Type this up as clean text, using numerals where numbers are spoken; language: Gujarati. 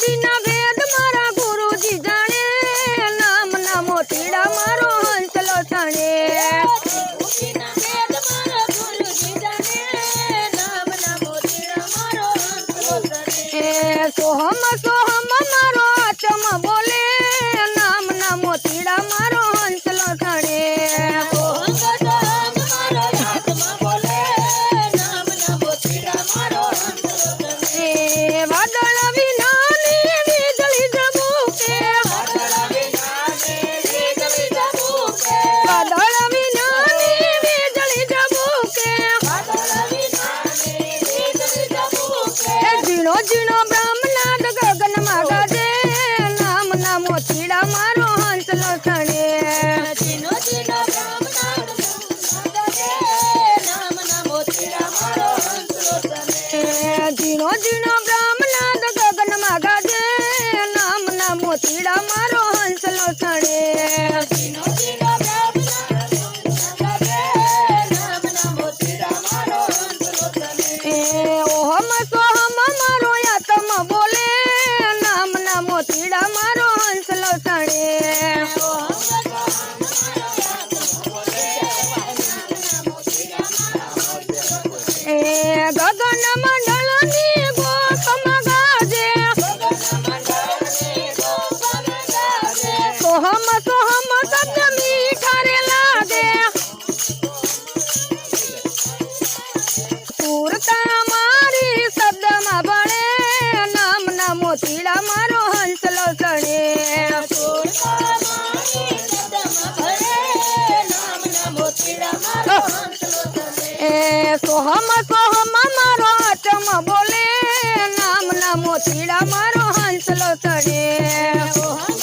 ગુરુજી ના વેદ મારા ગુરુજી જાણે નામ ના મોતીડા મારો હંસલો જાણે સોહમ સોહમ મારો આચમ બોલે નામ ના મોતીડા મારો હંસલો જાણે વાદળ વિનાની વીજળી ઝબૂકે વાદળ વિનાની વીજળી ઝબૂકે ઝીણો ઝીણો બ્રહ્મનાદ ગગનમાં ગાજે નામ ના મોતીડા મારો હંસલો જાણે ઝીણો ઝીણો બ્રહ્મનાદ ગગનમાં ગાજે નામ ના મોતીડા મારો હંસલો જાણે ઓહમ સોહમ મારો આત્મ બોલે નામ ના મોતીડા મારો હંસલો જાણે ગગન મંડળની ગોખમાં ગાજે સોહમ સોહમ શબ્દ મીઠા રે લાગે સુરતા મારી શબ્દમાં ભળે નામ ના મોતીડા મારો હંસલો ચડે સોહમ સોહમ મારો આચમ બોલે નામ ના મોતીડા મારો હંસલો ચડે